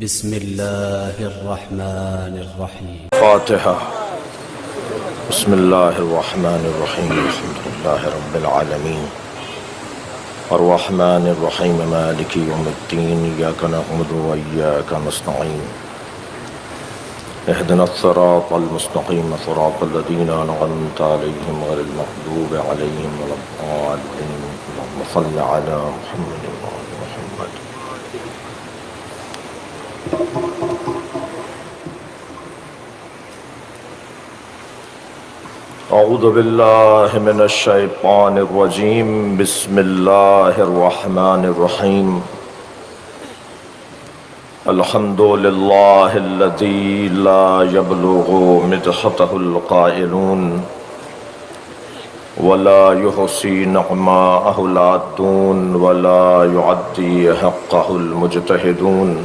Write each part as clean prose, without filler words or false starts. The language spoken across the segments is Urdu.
بسم الله الرحمن الرحيم. فاتحة. بسم الله الرحمن الرحيم. الحمد لله رب العالمين الرحمن الرحيم مالك يوم الدين إياك نعبد وإياك نستعين اهدنا الصراط المستقيم صراط الذين أنعمت عليهم غير المغضوب عليهم ولا الضالين. اللهم صل على محمد وآل محمد. اعوذ باللہ من الشیطان الرجیم. بسم اللہ الرحمن الرحیم. الحمد للہ الذی لا یبلغ مدحته القائلون ولا يحصي نعماءه العادون ولا يعدي حقه المجتهدون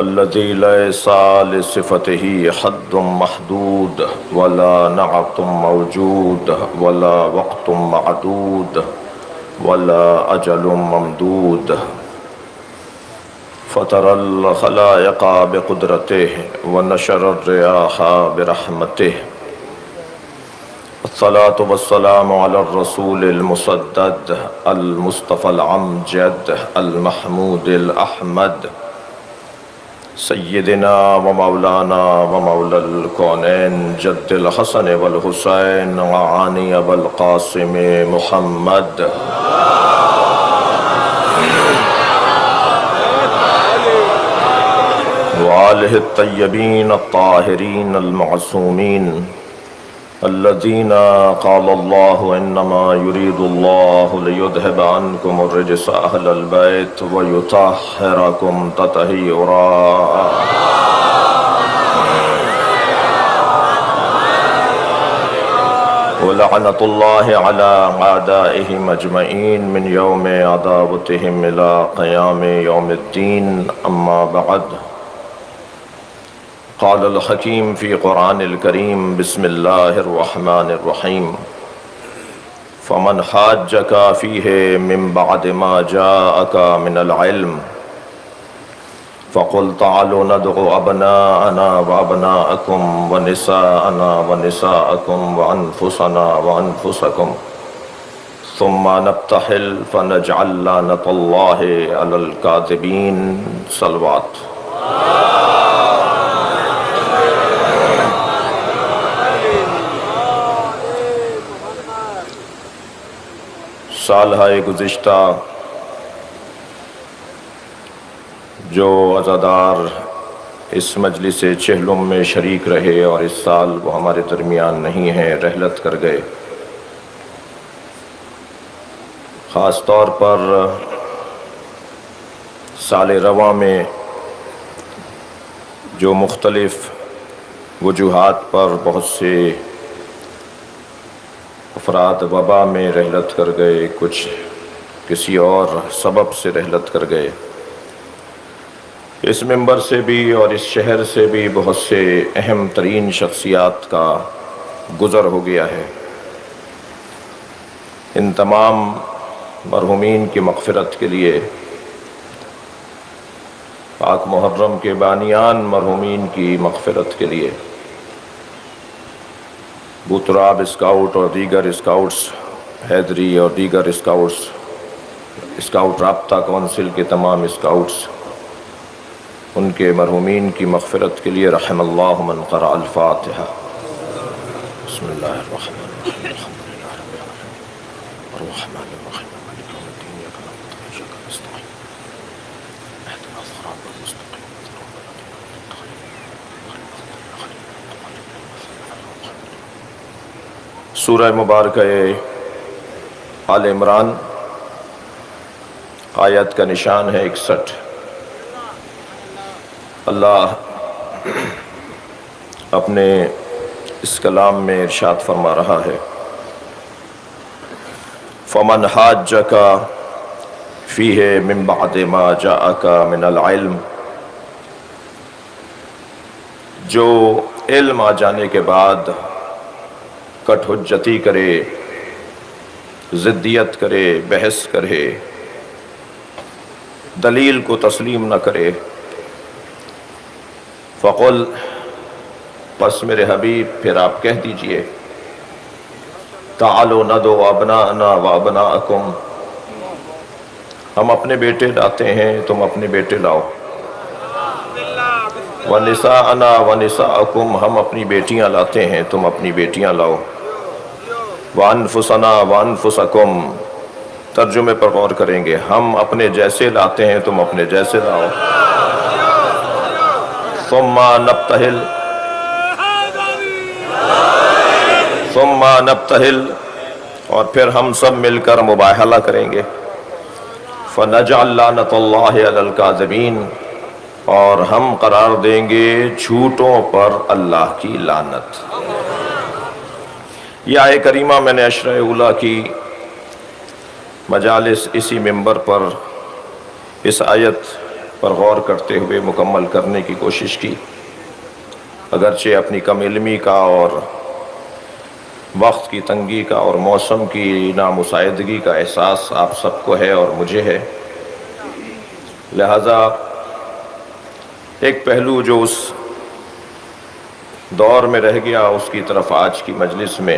الذي ليس لصفته حد محدود ولا نعت موجود ولا وقت معدود ولا أجل ممدود فطر الخلائق بقدرته ونشر الرياح برحمته. الصلاة والسلام على الرسول المسدد المصطفى الأمجد المحمود الأحمد سیدنا و مولانا و مولا الکونین جد الحسن والحسین وعانی والقاسم محمد وآلہ الطیبین الطاہرین المعصومین الذين قال الله إنما يريد الله ليذهب عنكم الرجس أهل البيت ويطهركم تطهيرا. ولعنة الله على أعدائهم أجمعين من يوم عداوتهم إلى قيام يوم الدين. أما بعد، قال الحكيم في قرآن الكريم بسم الله الرحمن الرحيم. فمن حاجك فيه من بعد ما جاءك من العلم فقل تعالوا ندعو أبناءنا وأبناءكم ونساءنا ونساءكم وأنفسنا وأنفسكم ثم نبتهل فنجعل لعنة الله على الكاذبين. صلوات. سالہ گزشتہ جو عزادار اس مجلس چہلم میں شریک رہے اور اس سال وہ ہمارے درمیان نہیں ہیں، رحلت کر گئے. خاص طور پر سال رواں میں جو مختلف وجوہات پر بہت سے افراد وبا میں رحلت کر گئے، کچھ کسی اور سبب سے رحلت کر گئے. اس منبر سے بھی اور اس شہر سے بھی بہت سے اہم ترین شخصیات کا گزر ہو گیا ہے. ان تمام مرحومین کی مغفرت کے لیے، پاک محرم کے بانیان مرحومین کی مغفرت کے لیے بوتراب اسکاؤٹ اور دیگر اسکاؤٹس، حیدری اور دیگر اسکاؤٹس، اسکاؤٹ رابطہ کونسل کے تمام اسکاؤٹس، ان کے مرحومین کی مغفرت کے لیے رحم اللہ من قرأ الفاتحہ. بسم اللہ الرحمن الرحیم. الحمد للہ رب العالمین الرحمن الرحیم مالک یوم الدین ایاک نعبد و ایاک نستعین اهدنا الصراط المستقیم صراط الذین انعمت علیہم. سورہ مبارکہ آل عمران آیت کا نشان ہے 61. اللہ اپنے اس کلام میں ارشاد فرما رہا ہے: فمن حاجک فیہ من بعد ما جاءک من العلم. جو علم آ جانے کے بعد کٹ حجتی کرے، ضدیت کرے، بحث کرے، دلیل کو تسلیم نہ کرے، فقل، پس میرے حبیب پھر آپ کہہ دیجئے، تعالوا ندعو ابناءنا وابناءکم، ہم اپنے بیٹے لاتے ہیں، تم اپنے بیٹے لاؤ، ونساءنا ونساءکم، ہم اپنی بیٹیاں لاتے ہیں، تم اپنی بیٹیاں لاؤ، وانفسنا وانفسکم، ترجمے پر غور کریں گے، ہم اپنے جیسے لاتے ہیں، تم اپنے جیسے لاؤ، ثم نبتہل، ثم نبتہل، اور پھر ہم سب مل کر مباہلہ کریں گے، فنجعل لعنۃ اللہ علی الکاذبین، اور ہم قرار دیں گے جھوٹوں پر اللہ کی لعنت۔ یہ آیہ کریمہ میں نے عشرہ اولیٰ کی مجالس اسی منبر پر اس آیت پر غور کرتے ہوئے مکمل کرنے کی کوشش کی، اگرچہ اپنی کم علمی کا اور وقت کی تنگی کا اور موسم کی نامساعدگی کا احساس آپ سب کو ہے اور مجھے ہے، لہذا ایک پہلو جو اس دور میں رہ گیا اس کی طرف آج کی مجلس میں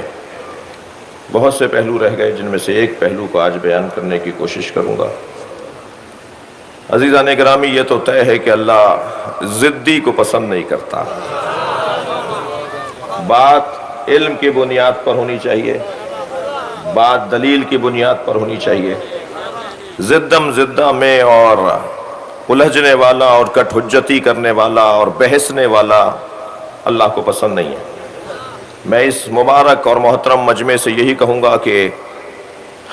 بہت سے پہلو رہ گئے، جن میں سے ایک پہلو کو آج بیان کرنے کی کوشش کروں گا۔ عزیزان گرامی، یہ تو طے ہے کہ اللہ ضدی کو پسند نہیں کرتا، بات علم کی بنیاد پر ہونی چاہیے، بات دلیل کی بنیاد پر ہونی چاہیے، زدم زدہ میں اور الجھنے والا اور کٹ حجتی کرنے والا اور بحثنے والا اللہ کو پسند نہیں ہے۔ میں اس مبارک اور محترم مجمع سے یہی کہوں گا کہ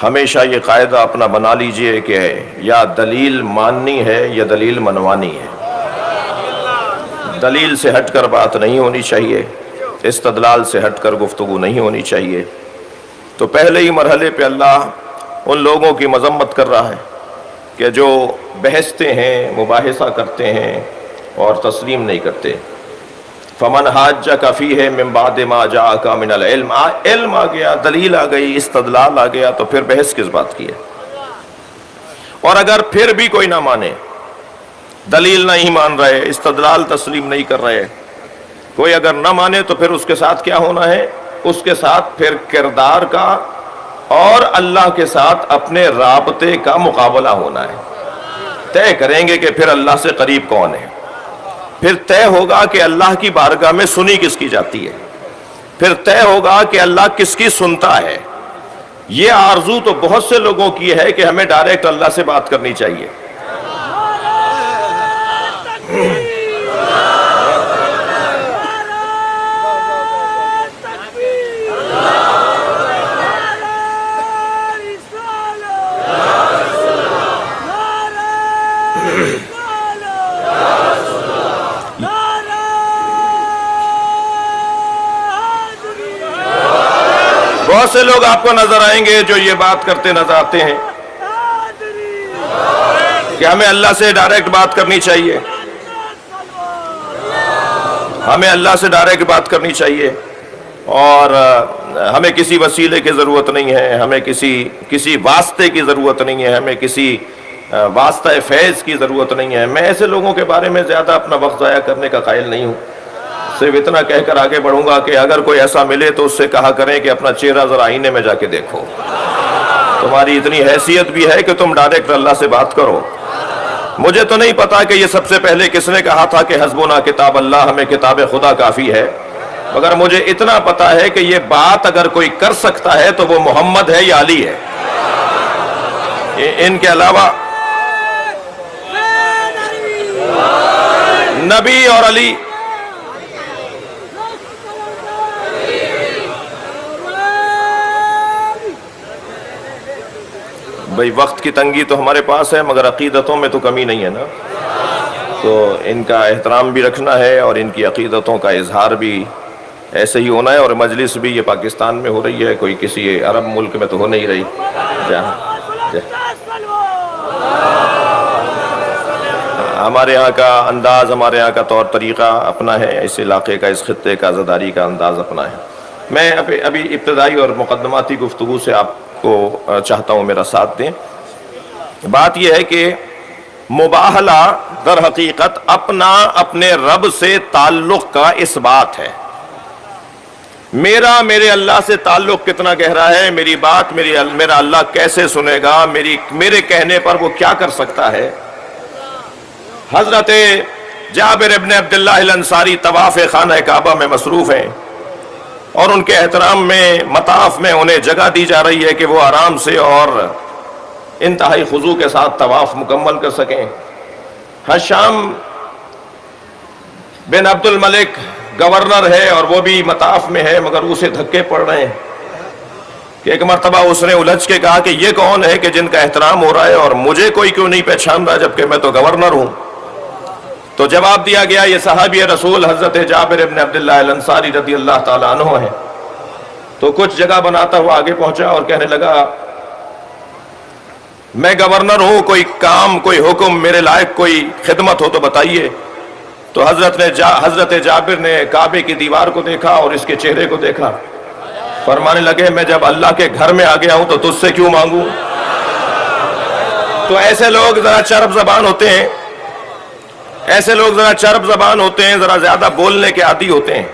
ہمیشہ یہ قاعدہ اپنا بنا لیجئے کہ یا دلیل ماننی ہے یا دلیل منوانی ہے، دلیل سے ہٹ کر بات نہیں ہونی چاہیے، استدلال سے ہٹ کر گفتگو نہیں ہونی چاہیے۔ تو پہلے ہی مرحلے پہ اللہ ان لوگوں کی مذمت کر رہا ہے کہ جو بحثتے ہیں، مباحثہ کرتے ہیں اور تسلیم نہیں کرتے۔ فمن حاجک فیہ من بعد ما جاءک من العلم، علم آ گیا، دلیل آ گئی، استدلال آ گیا، تو پھر بحث کس بات کی ہے؟ اور اگر پھر بھی کوئی نہ مانے، دلیل نہیں مان رہے، استدلال تسلیم نہیں کر رہے، کوئی اگر نہ مانے تو پھر اس کے ساتھ کیا ہونا ہے؟ اس کے ساتھ پھر کردار کا اور اللہ کے ساتھ اپنے رابطے کا مقابلہ ہونا ہے۔ طے کریں گے کہ پھر اللہ سے قریب کون ہے، پھر طے ہوگا کہ اللہ کی بارگاہ میں سنی کس کی جاتی ہے، پھر طے ہوگا کہ اللہ کس کی سنتا ہے۔ یہ آرزو تو بہت سے لوگوں کی ہے کہ ہمیں ڈائریکٹ اللہ سے بات کرنی چاہیے، بہت سے لوگ آپ کو نظر آئیں گے جو یہ بات کرتے نظر آتے ہیں کہ ہمیں اللہ سے ڈائریکٹ بات کرنی چاہیے، ہمیں اللہ سے ڈائریکٹ بات کرنی چاہیے، اور ہمیں کسی وسیلے کی ضرورت نہیں ہے، ہمیں کسی واسطے کی ضرورت نہیں ہے، ہمیں کسی واسطہ فیض کی ضرورت نہیں ہے۔ میں ایسے لوگوں کے بارے میں زیادہ اپنا وقت ضائع کرنے کا قائل نہیں ہوں، صرف اتنا کہہ کر آگے بڑھوں گا کہ اگر کوئی ایسا ملے تو اس سے کہا کریں کہ اپنا چہرہ ذرا آئینے میں جا کے دیکھو، تمہاری اتنی حیثیت بھی ہے کہ تم ڈائریکٹ اللہ سے بات کرو۔ مجھے تو نہیں پتا کہ یہ سب سے پہلے کس نے کہا تھا کہ حسبنا کتاب اللہ، ہمیں کتاب خدا کافی ہے، مگر مجھے اتنا پتا ہے کہ یہ بات اگر کوئی کر سکتا ہے تو وہ محمد ہے یا علی ہے، ان کے علاوہ نبی اور علی۔ بھئی وقت کی تنگی تو ہمارے پاس ہے، مگر عقیدتوں میں تو کمی نہیں ہے نا، تو ان کا احترام بھی رکھنا ہے اور ان کی عقیدتوں کا اظہار بھی ایسے ہی ہونا ہے۔ اور مجلس بھی یہ پاکستان میں ہو رہی ہے، کوئی کسی عرب ملک میں تو ہو نہیں رہی۔ ہمارے یہاں کا انداز، ہمارے یہاں کا طور طریقہ اپنا ہے، اس علاقے کا، اس خطے کا عزاداری کا انداز اپنا ہے۔ میں ابھی ابتدائی اور مقدماتی گفتگو سے آپ کو چاہتا ہوں میرا ساتھ دیں۔ بات یہ ہے کہ مباہلہ در حقیقت اپنے رب سے تعلق کا اس بات ہے. میرے اللہ سے تعلق کتنا گہرا ہے، میری بات میرا اللہ کیسے سنے گا، میرے کہنے پر وہ کیا کر سکتا ہے. حضرت جابر ابن عبداللہ الانصاری طواف خانہ کعبہ میں مصروف ہیں اور ان کے احترام میں مطاف میں انہیں جگہ دی جا رہی ہے کہ وہ آرام سے اور انتہائی خضوع کے ساتھ طواف مکمل کر سکیں. حشام بن عبد الملک گورنر ہے اور وہ بھی مطاف میں ہے، مگر اسے دھکے پڑ رہے ہیں کہ ایک مرتبہ اس نے الجھ کے کہا کہ یہ کون ہے کہ جن کا احترام ہو رہا ہے اور مجھے کوئی کیوں نہیں پہچان رہا جبکہ میں تو گورنر ہوں. تو جواب دیا گیا یہ صحابی رسول حضرت جابر ابن عبداللہ الانصاری رضی اللہ تعالیٰ عنہ ہیں. تو کچھ جگہ بناتا ہوا آگے پہنچا اور کہنے لگا میں گورنر ہوں، کوئی کام کوئی حکم میرے لائق کوئی خدمت ہو تو بتائیے. تو حضرت جابر نے کعبے کی دیوار کو دیکھا اور اس کے چہرے کو دیکھا، فرمانے لگے میں جب اللہ کے گھر میں آ گیا ہوں تو تجھ سے کیوں مانگوں. تو ایسے لوگ ذرا چرب زبان ہوتے ہیں، ذرا زیادہ بولنے کے عادی ہوتے ہیں.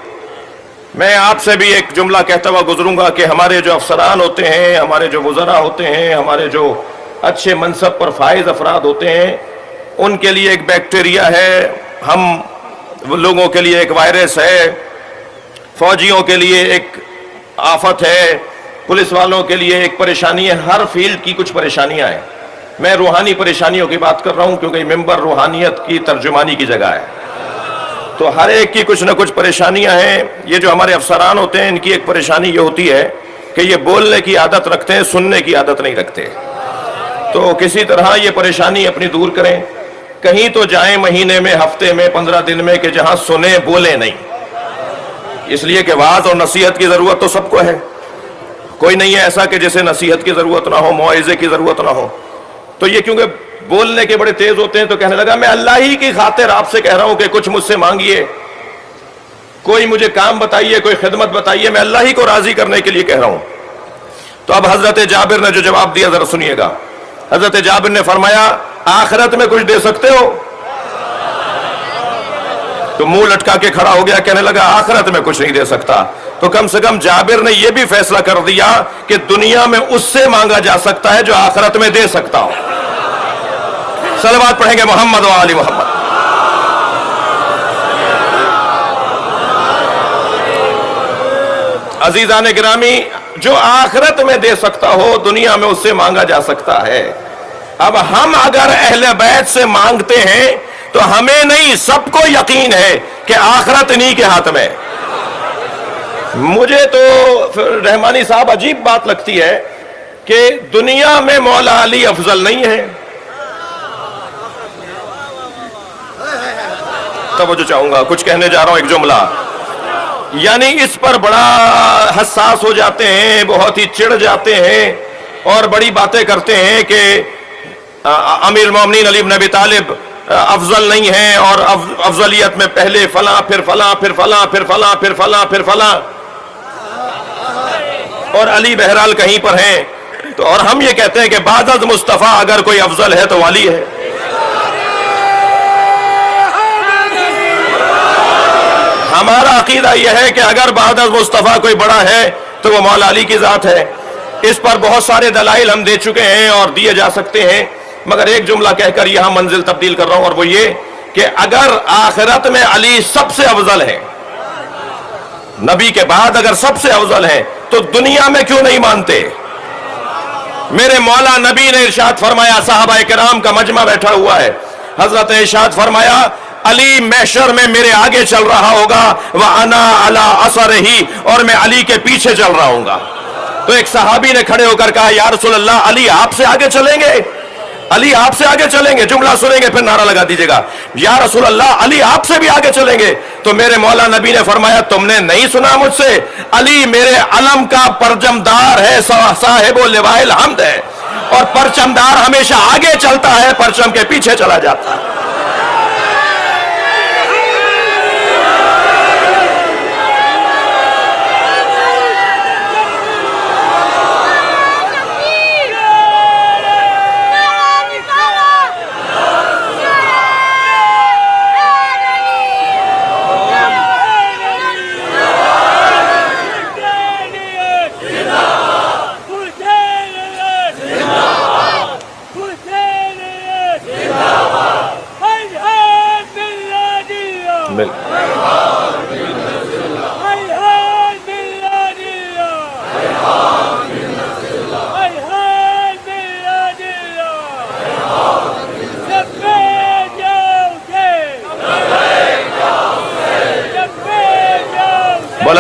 میں آپ سے بھی ایک جملہ کہتا ہوا گزروں گا کہ ہمارے جو افسران ہوتے ہیں، ہمارے جو وزراء ہوتے ہیں، ہمارے جو اچھے منصب پر فائز افراد ہوتے ہیں، ان کے لیے ایک بیکٹیریا ہے، ہم لوگوں کے لیے ایک وائرس ہے، فوجیوں کے لیے ایک آفت ہے، پولیس والوں کے لیے ایک پریشانی ہے. ہر فیلڈ کی کچھ پریشانیاں ہیں. میں روحانی پریشانیوں کی بات کر رہا ہوں کیونکہ ممبر روحانیت کی ترجمانی کی جگہ ہے. تو ہر ایک کی کچھ نہ کچھ پریشانیاں ہیں. یہ جو ہمارے افسران ہوتے ہیں ان کی ایک پریشانی یہ ہوتی ہے کہ یہ بولنے کی عادت رکھتے ہیں، سننے کی عادت نہیں رکھتے. تو کسی طرح یہ پریشانی اپنی دور کریں. کہیں تو جائیں مہینے میں، ہفتے میں، 15 دن میں کہ جہاں سنیں بولیں نہیں. اس لیے کہ وعظ اور نصیحت کی ضرورت تو سب کو ہے. کوئی نہیں ہے ایسا کہ جسے نصیحت کی ضرورت نہ ہو، موعظے کی ضرورت نہ ہو. تو یہ کیونکہ بولنے کے بڑے تیز ہوتے ہیں تو کہنے لگا میں اللہ ہی کی خاطر آپ سے کہہ رہا ہوں کہ کچھ مجھ سے مانگیے، کوئی مجھے کام بتائیے، کوئی خدمت بتائیے، میں اللہ ہی کو راضی کرنے کے لیے کہہ رہا ہوں. تو اب حضرت جابر نے جو جواب دیا ذرا سنیے گا. حضرت جابر نے فرمایا آخرت میں کچھ دے سکتے ہو؟ تو منہ لٹکا کے کھڑا ہو گیا، کہنے لگا آخرت میں کچھ نہیں دے سکتا. تو کم سے کم جابر نے یہ بھی فیصلہ کر دیا کہ دنیا میں اس سے مانگا جا سکتا ہے جو آخرت میں دے سکتا ہو. صلوات پڑھیں گے محمد و آل محمد. عزیزان گرامی، جو آخرت میں دے سکتا ہو دنیا میں اس سے مانگا جا سکتا ہے. اب ہم اگر اہل بیت سے مانگتے ہیں تو ہمیں نہیں، سب کو یقین ہے کہ آخرت انہی کے ہاتھ میں. مجھے تو رحمانی صاحب عجیب بات لگتی ہے کہ دنیا میں مولا علی افضل نہیں ہے. توجہ چاہوں گا، کچھ کہنے جا رہا ہوں ایک جملہ، یعنی اس پر بڑا حساس ہو جاتے ہیں، بہت ہی چڑ جاتے ہیں اور بڑی باتیں کرتے ہیں کہ امیر المومنین علی بن ابی طالب افضل نہیں ہیں اور افضلیت میں پہلے فلاں پھر فلاں پھر فلاں پھر فلاں پھر فلاں پھر فلاں، اور علی بہرحال کہیں پر ہیں. تو اور ہم یہ کہتے ہیں کہ بعد از مصطفیٰ اگر کوئی افضل ہے تو علی ہے. ہمارا عقیدہ یہ ہے کہ اگر بعد از مصطفیٰ کوئی بڑا ہے تو وہ مولا علی کی ذات ہے. اس پر بہت سارے دلائل ہم دے چکے ہیں اور دیے جا سکتے ہیں، مگر ایک جملہ کہہ کر یہاں منزل تبدیل کر رہا ہوں، اور وہ یہ کہ اگر آخرت میں علی سب سے افضل ہے، نبی کے بعد اگر سب سے افضل ہے تو دنیا میں کیوں نہیں مانتے؟ میرے مولا نبی نے ارشاد فرمایا، صحابہ کرام کا مجمع بیٹھا ہوا ہے، حضرت نے ارشاد فرمایا علی محشر میں میرے آگے چل رہا ہوگا وَأَنَا عَلَىٰ أَثَرِهِ، اور میں علی کے پیچھے چل رہا ہوں گا. تو ایک صحابی نے کھڑے ہو کر کہا یا رسول اللہ علی آپ سے آگے چلیں گے؟ علی آپ سے آگے چلیں گے؟ جملہ سنیں گے پھر نعرہ لگا دیجئے گا، یا رسول اللہ علی آپ سے بھی آگے چلیں گے؟ تو میرے مولا نبی نے فرمایا تم نے نہیں سنا مجھ سے؟ علی میرے علم کا پرچمدار ہے، صاحب و لواء الحمد ہے، اور پرچمدار ہمیشہ آگے چلتا ہے، پرچم کے پیچھے چلا جاتا ہے.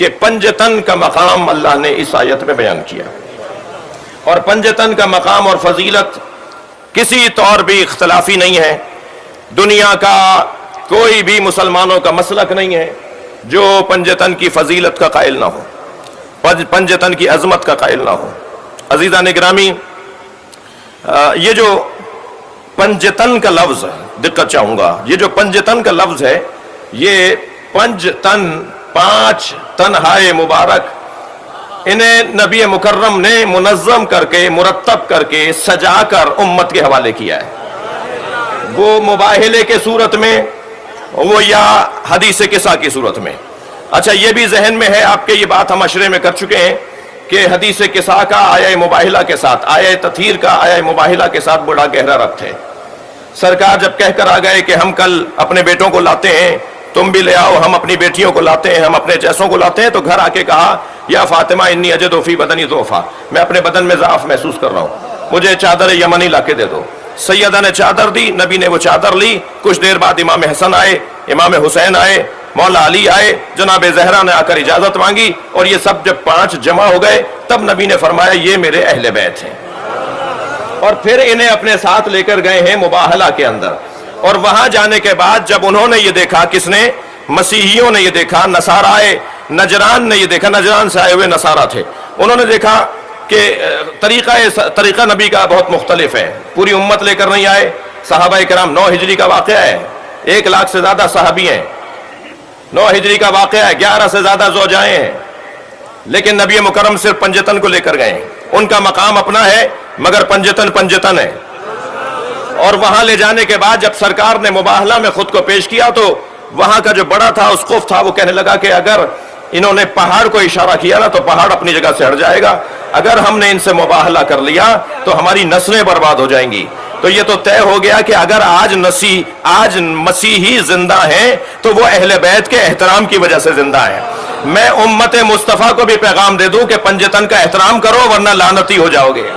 کہ پنجتن کا مقام اللہ نے اس آیت میں بیان کیا، اور پنجتن کا مقام اور فضیلت کسی طور بھی اختلافی نہیں ہے. دنیا کا کوئی بھی مسلمانوں کا مسلک نہیں ہے جو پنجتن کی فضیلت کا قائل نہ ہو، پنجتن کی عظمت کا قائل نہ ہو. عزیزان گرامی، یہ جو پنجتن کا لفظ ہے، دقت چاہوں گا، یہ جو پنجتن کا لفظ ہے، یہ پنج تن، 5 تنہائے مبارک، انہیں نبی مکرم نے منظم کر کے، مرتب کر کے، سجا کر امت کے حوالے کیا ہے. وہ مباہلے کے صورت میں، وہ یا حدیث قصہ کی صورت میں. اچھا، یہ بھی ذہن میں ہے آپ کے، یہ بات ہم عشرے میں کر چکے ہیں کہ حدیث قصہ کا آیہ مباہلہ کے ساتھ، آیہ تطہیر کا آیہ مباہلہ کے ساتھ بڑا گہرا ربط ہے. سرکار جب کہہ کر آ گئے کہ ہم کل اپنے بیٹوں کو لاتے ہیں، تم بھی لے آؤ، ہم اپنی بیٹیوں کو لاتے ہیں، ہم اپنے جیسوں کو لاتے ہیں، تو گھر آ کے کہا یا فاطمہ انی اجد فی بدنی ضعفا، میں اپنے بدن میں ضعف محسوس کر رہا ہوں، مجھے چادر یمنی لا کے دے دو. سیدہ نے چادر دی، نبی نے وہ چادر لی. کچھ دیر بعد امام حسن آئے، امام حسین آئے، مولا علی آئے، جناب زہرا نے آ کر اجازت مانگی، اور یہ سب جب 5 جمع ہو گئے تب نبی نے فرمایا یہ میرے اہل بیت ہیں. اور پھر انہیں اپنے ساتھ لے کر گئے ہیں مباہلہ کے اندر. اور وہاں جانے کے بعد جب انہوں نے یہ دیکھا، کس نے؟ مسیحیوں نے یہ دیکھا، نصارہ آئے، نجران نے یہ دیکھا، نجران سے آئے ہوئے نصارہ تھے، انہوں نے دیکھا کہ طریقہ نبی کا بہت مختلف ہے. پوری امت لے کر نہیں آئے. صحابہ کرام، 9 ہجری کا واقعہ ہے، 1 لاکھ سے زیادہ صحابی ہیں. 9 ہجری کا واقعہ ہے، 11 سے زیادہ زوجائیں ہیں، لیکن نبی مکرم صرف پنجتن کو لے کر گئے. ان کا مقام اپنا ہے، مگر پنجتن ہے. اور وہاں لے جانے کے بعد جب سرکار نے مباہلہ میں خود کو پیش کیا تو وہاں کا جو بڑا تھا، اسقف تھا، وہ کہنے لگا کہ اگر انہوں نے پہاڑ کو اشارہ کیا نا تو پہاڑ اپنی جگہ سے ہٹ جائے گا، اگر ہم نے ان سے مباہلہ کر لیا تو ہماری نسلیں برباد ہو جائیں گی. تو یہ تو طے ہو گیا کہ اگر آج مسیحی زندہ ہیں تو وہ اہل بیت کے احترام کی وجہ سے زندہ ہیں. میں امت مصطفیٰ کو بھی پیغام دے دوں کہ پنجتن کا احترام کرو ورنہ لعنتی ہو جاؤ گے.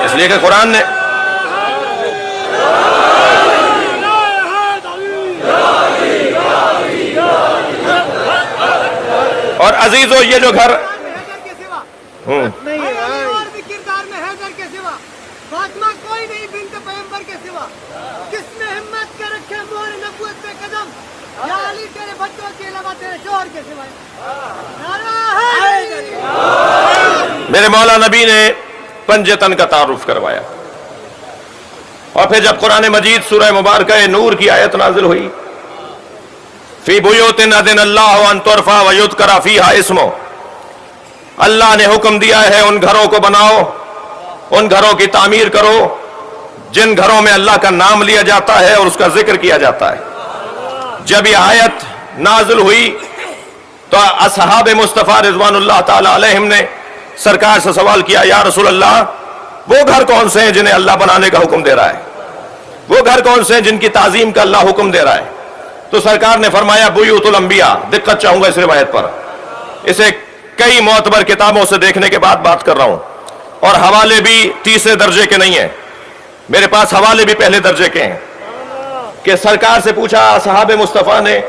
اس لیے کہ قرآن نے اور عزیزو یہ جو گھر میرے مولا نبی نے پنجتن کا تعارف کروایا. اور پھر جب قرآن مجید سورہ مبارکہ نور کی آیت نازل ہوئی، فی بیوت اذن اللہ ان ترفع ویذکر فیہا اسمہ، اللہ نے حکم دیا ہے ان گھروں کو بناؤ، ان گھروں کی تعمیر کرو جن گھروں میں اللہ کا نام لیا جاتا ہے اور اس کا ذکر کیا جاتا ہے. جب یہ آیت نازل ہوئی تو اصحاب مصطفیٰ رضوان اللہ تعالی علیہم نے سرکار سے سوال کیا، یا رسول اللہ، وہ گھر کون سے ہیں جنہیں اللہ بنانے کا حکم دے رہا ہے؟ وہ گھر کون سے ہیں جن کی تعظیم کا اللہ حکم دے رہا ہے؟ تو سرکار نے فرمایا بیوت الانبیاء. دقت چاہوں گا اس روایت پر، اسے کئی معتبر کتابوں سے دیکھنے کے بعد بات کر رہا ہوں، اور حوالے بھی تیسرے درجے کے نہیں ہیں، میرے پاس حوالے بھی پہلے درجے کے ہیں. کہ سرکار سے پوچھا صحابہ مصطفیٰ نے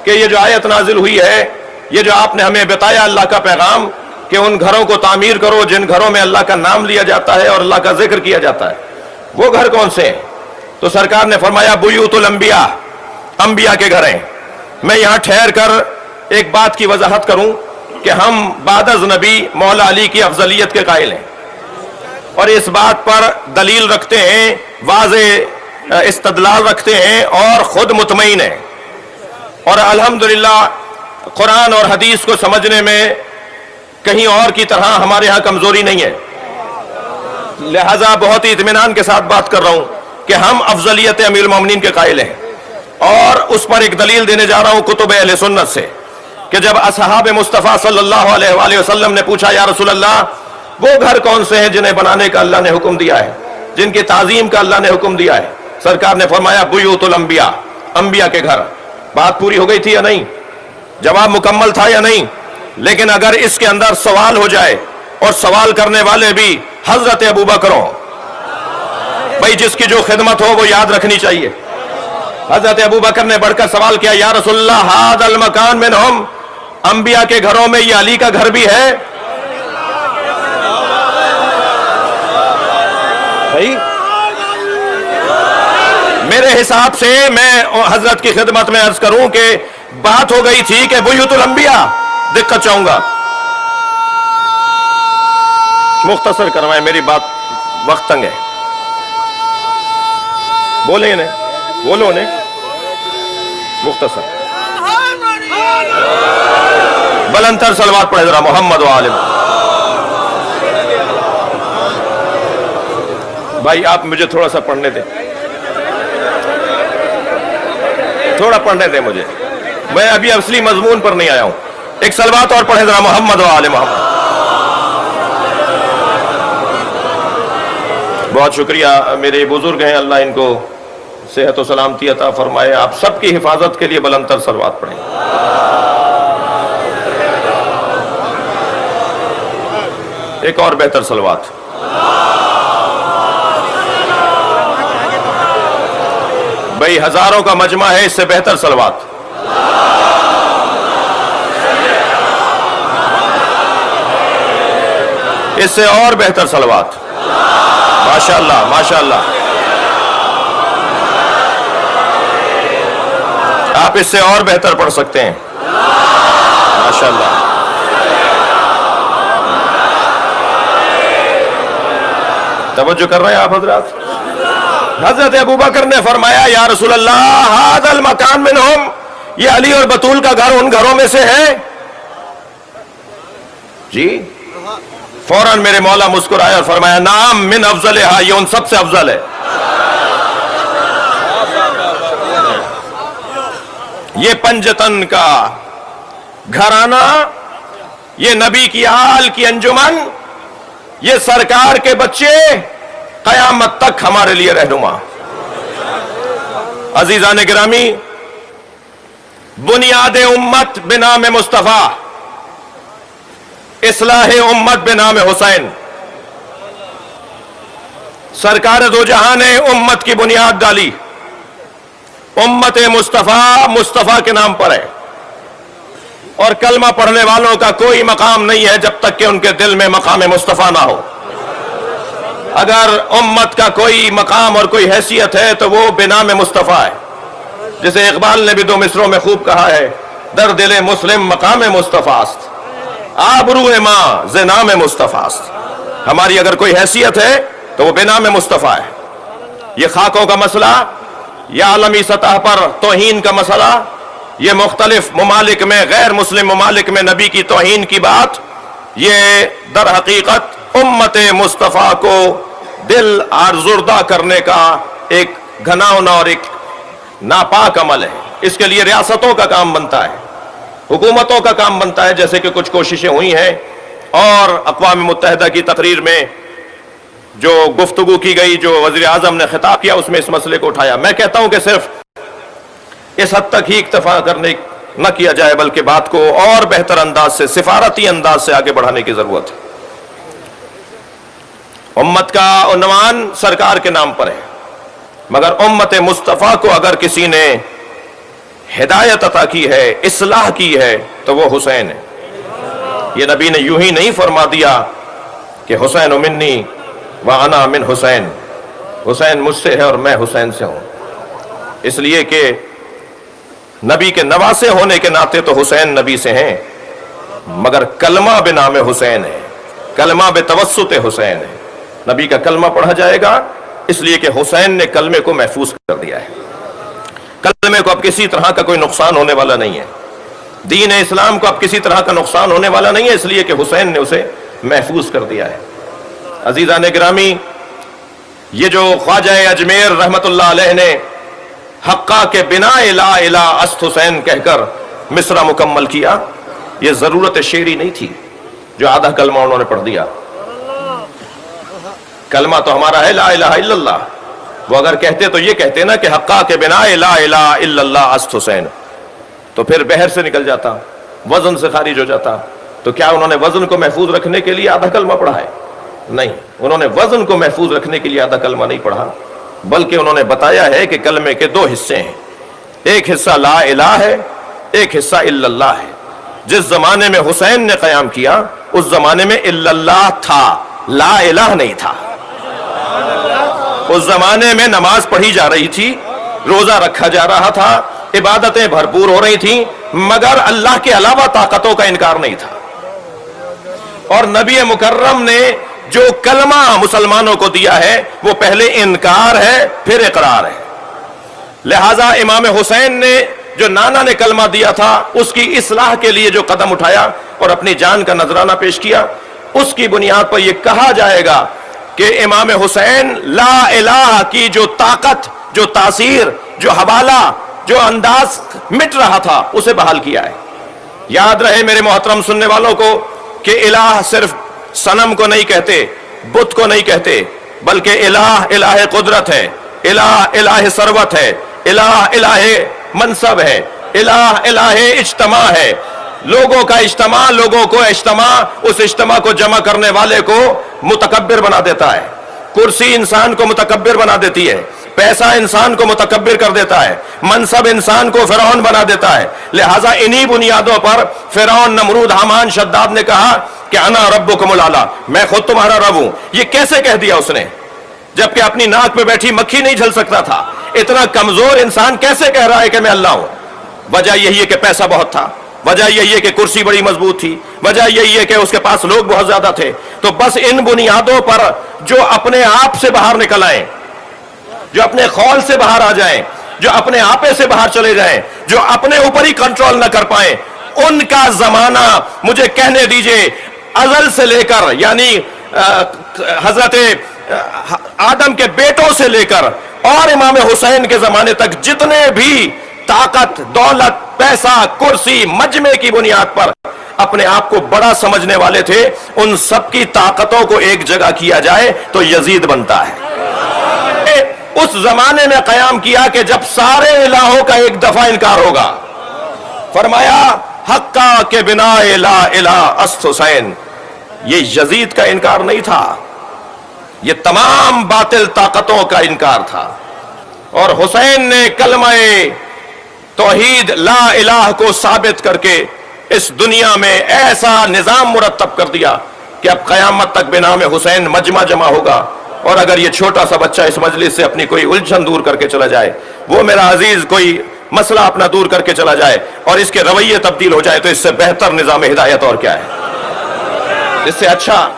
کہ یہ جو آیت نازل ہوئی ہے، یہ جو آپ نے ہمیں بتایا اللہ کا پیغام کہ ان گھروں کو تعمیر کرو جن گھروں میں اللہ کا نام لیا جاتا ہے اور اللہ کا ذکر کیا جاتا ہے، وہ گھر کون سے ہیں؟ تو سرکار نے فرمایا بیوت الانبیاء، انبیاء کے گھر ہیں. میں یہاں ٹھہر کر ایک بات کی وضاحت کروں کہ ہم بعد از نبی مولا علی کی افضلیت کے قائل ہیں، اور اس بات پر دلیل رکھتے ہیں، واضح استدلال رکھتے ہیں اور خود مطمئن ہیں. اور الحمدللہ قرآن اور حدیث کو سمجھنے میں کہیں اور کی طرح ہمارے ہاں کمزوری نہیں ہے، لہذا بہت ہی اطمینان کے ساتھ بات کر رہا ہوں کہ ہم افضلیت امیر المومنین کے قائل ہیں. اور اس پر ایک دلیل دینے جا رہا ہوں کتب اہل سنت سے، کہ جب اصحاب مصطفیٰ صلی اللہ علیہ وآلہ وسلم نے پوچھا یا رسول اللہ، وہ گھر کون سے ہیں جنہیں بنانے کا اللہ نے حکم دیا ہے، جن کی تعظیم کا اللہ نے حکم دیا ہے؟ سرکار نے فرمایا بیوت الانبیاء، انبیاء کے گھر. بات پوری ہو گئی تھی یا نہیں؟ جواب مکمل تھا یا نہیں؟ لیکن اگر اس کے اندر سوال ہو جائے اور سوال کرنے والے بھی حضرت ابوبکر ہوں، بھائی جس کی جو خدمت ہو وہ یاد رکھنی چاہیے. حضرت ابوبکر نے بڑھ کر سوال کیا، یا رسول اللہ ھذا المکان منہم، انبیاء کے گھروں میں یہ علی کا گھر بھی ہے بھائی؟ میرے حساب سے میں حضرت کی خدمت میں عرض کروں کہ بات ہو گئی تھی کہ بیوت الانبیاء دقت چاہوں گا مختصر کروائیں میری بات، وقت تنگ ہے. بولیں انہیں، بولو انہیں مختصر. بلندتر صلوات پڑھے ذرا محمد و آل محمد. بھائی آپ مجھے تھوڑا سا پڑھنے دیں، تھوڑا پڑھنے دیں مجھے، میں ابھی اصلی مضمون پر نہیں آیا ہوں. ایک صلوات اور پڑھے ذرا محمد و آل محمد. بہت شکریہ، میرے بزرگ ہیں، اللہ ان کو صحت و سلامتی عطا فرمائے. آپ سب کی حفاظت کے لیے بلندتر صلوات پڑھیں. ایک اور بہتر صلوات. بھائی ہزاروں کا مجمع ہے، اس سے بہتر صلوات. اس سے اور بہتر صلوات. ماشاءاللہ ماشاءاللہ. آپ اس سے اور بہتر پڑھ سکتے ہیں ماشاءاللہ. توجہ کر رہے ہیں آپ حضرات؟ حضرت ابوبکر نے فرمایا یا رسول اللہ ھذا المکان منہم، یہ علی اور بطول کا گھر ان گھروں میں سے ہے جی؟ فوراً میرے مولا مسکرائے اور فرمایا نعم من افضلھا، یہ ان سب سے افضل ہے. یہ پنجتن کا گھرانہ، یہ نبی کی آل کی انجمن، یہ سرکار کے بچے قیامت تک ہمارے لیے رہنما. عزیزان گرامی، بنیاد امت بنام مصطفیٰ، اصلاح امت بنام حسین. سرکار دو جہاں نے امت کی بنیاد ڈالی. امت مصطفیٰ مصطفیٰ کے نام پر ہے، اور کلمہ پڑھنے والوں کا کوئی مقام نہیں ہے جب تک کہ ان کے دل میں مقام مصطفیٰ نہ ہو. اگر امت کا کوئی مقام اور کوئی حیثیت ہے تو وہ بنام مصطفیٰ ہے. جسے اقبال نے بھی دو مصروں میں خوب کہا ہے، در دل مسلم مقام مصطفیٰ است، آبرو ماں ز نام مصطفیٰ است. ہماری اگر کوئی حیثیت ہے تو وہ بنام مصطفیٰ ہے. یہ خاکوں کا مسئلہ، یہ عالمی سطح پر توہین کا مسئلہ، یہ مختلف ممالک میں، غیر مسلم ممالک میں نبی کی توہین کی بات، یہ در حقیقت امت مصطفیٰ کو دل آزردہ کرنے کا ایک گھناؤنا اور ایک ناپاک عمل ہے. اس کے لیے ریاستوں کا کام بنتا ہے، حکومتوں کا کام بنتا ہے، جیسے کہ کچھ کوششیں ہوئی ہیں. اور اقوام متحدہ کی تقریر میں جو گفتگو کی گئی، جو وزیر اعظم نے خطاب کیا، اس میں اس مسئلے کو اٹھایا. میں کہتا ہوں کہ صرف اس حد تک ہی اکتفا کرنے نہ کیا جائے، بلکہ بات کو اور بہتر انداز سے، سفارتی انداز سے آگے بڑھانے کی ضرورت ہے. امت کا عنوان سرکار کے نام پر ہے، مگر امت مصطفیٰ کو اگر کسی نے ہدایت عطا کی ہے، اصلاح کی ہے، تو وہ حسین ہے. یہ نبی نے یوں ہی نہیں فرما دیا کہ حسین منی وانا من حسین، حسین مجھ سے ہے اور میں حسین سے ہوں. اس لیے کہ نبی کے نواسے ہونے کے ناطے تو حسین نبی سے ہیں، مگر کلمہ بنام حسین ہے، کلمہ بتوسط حسین ہے. نبی کا کلمہ پڑھا جائے گا اس لیے کہ حسین نے کلمے کو محفوظ کر دیا ہے. کلمے کو اب کسی طرح کا کوئی نقصان ہونے والا نہیں ہے. دین اسلام کو اب کسی طرح کا نقصان ہونے والا نہیں ہے، اس لیے کہ حسین نے اسے محفوظ کر دیا ہے. عزیزان گرامی، یہ جو خواجہ اجمیر رحمت اللہ علیہ نے حقہ کے بنا لا الہ است حسین کہہ کر مصرع مکمل کیا، یہ ضرورت شعری نہیں تھی جو آدھا کلمہ انہوں نے پڑھ دیا. کلمہ تو ہمارا ہے لا الہ الا اللہ. وہ اگر کہتے تو یہ کہتے نا کہ حقہ کے بنا لا الہ الا اللہ است حسین، تو پھر بحر سے نکل جاتا، وزن سے خارج ہو جاتا. تو کیا انہوں نے وزن کو محفوظ رکھنے کے لیے آدھا کلمہ پڑھا ہے؟ نہیں، انہوں نے وزن کو محفوظ رکھنے کے لیے آدھا کلمہ نہیں پڑھا، بلکہ انہوں نے بتایا ہے کہ کلمے کے دو حصے ہیں. ایک حصہ لا الہ ہے، ایک حصہ الا اللہ ہے. جس زمانے میں حسین نے قیام کیا اس زمانے میں الا اللہ تھا، لا الہ نہیں تھا۔ اس زمانے میں نماز پڑھی جا رہی تھی، روزہ رکھا جا رہا تھا، عبادتیں بھرپور ہو رہی تھیں، مگر اللہ کے علاوہ طاقتوں کا انکار نہیں تھا۔ اور نبی مکرم نے جو کلمہ مسلمانوں کو دیا ہے وہ پہلے انکار ہے پھر اقرار ہے۔ لہذا امام حسین نے جو نانا نے کلمہ دیا تھا اس کی اصلاح کے لیے جو قدم اٹھایا اور اپنی جان کا نذرانہ پیش کیا، اس کی بنیاد پر یہ کہا جائے گا کہ امام حسین لا الہ کی جو طاقت، جو تاثیر، جو حوالہ، جو انداز مٹ رہا تھا اسے بحال کیا ہے۔ یاد رہے میرے محترم سننے والوں کو کہ الہ صرف صنم کو نہیں کہتے، بت کو نہیں کہتے، بلکہ الہ الہ قدرت ہے، الہ الہ ثروت ہے، الہ الہ منصب ہے، الہ الہ اجتماع ہے۔ لوگوں کا اجتماع، لوگوں کو اجتماع، اس اجتماع کو جمع کرنے والے کو متکبر بنا دیتا ہے۔ کرسی انسان کو متکبر بنا دیتی ہے، پیسہ انسان کو متکبر کر دیتا ہے، منصب انسان کو فرعون بنا دیتا ہے۔ لہٰذا انہی بنیادوں پر فرعون، نمرود، حامان، شداد نے کہا کہ انا ربکم الاعلی، میں خود تمہارا رب ہوں۔ یہ کیسے کہہ دیا اس نے جبکہ اپنی ناک میں بیٹھی مکھی نہیں جھل سکتا تھا؟ اتنا کمزور انسان کیسے کہہ رہا ہے کہ میں اللہ ہوں؟ وجہ یہی ہے کہ پیسہ بہت تھا، وجہ یہی ہے کہ کرسی بڑی مضبوط تھی، وجہ یہی ہے کہ اس کے پاس لوگ بہت زیادہ تھے۔ تو بس ان بنیادوں پر جو اپنے آپ سے باہر نکل آئیں، جو اپنے خول سے باہر آ جائیں، جو اپنے آپے سے باہر چلے جائیں، جو اپنے اوپر ہی کنٹرول نہ کر پائیں، ان کا زمانہ مجھے کہنے دیجئے ازل سے لے کر، یعنی حضرت آدم کے بیٹوں سے لے کر اور امام حسین کے زمانے تک جتنے بھی طاقت، دولت، پیسہ، کرسی، مجمع کی بنیاد پر اپنے آپ کو بڑا سمجھنے والے تھے، ان سب کی طاقتوں کو ایک جگہ کیا جائے تو یزید بنتا ہے۔ اس زمانے میں قیام کیا کہ جب سارے الہوں کا ایک دفعہ انکار ہوگا۔ فرمایا حقا کے بنا لا الہ است حسین۔ یہ یزید کا انکار نہیں تھا، یہ تمام باطل طاقتوں کا انکار تھا۔ اور حسین نے کلمہ توحید لا الہ کو ثابت کر کے اس دنیا میں ایسا نظام مرتب کر دیا کہ اب قیامت تک بنام حسین مجمع جمع ہوگا۔ اور اگر یہ چھوٹا سا بچہ اس مجلس سے اپنی کوئی الجھن دور کر کے چلا جائے، وہ میرا عزیز کوئی مسئلہ اپنا دور کر کے چلا جائے اور اس کے رویے تبدیل ہو جائے، تو اس سے بہتر نظام ہدایت اور کیا ہے؟ اس سے اچھا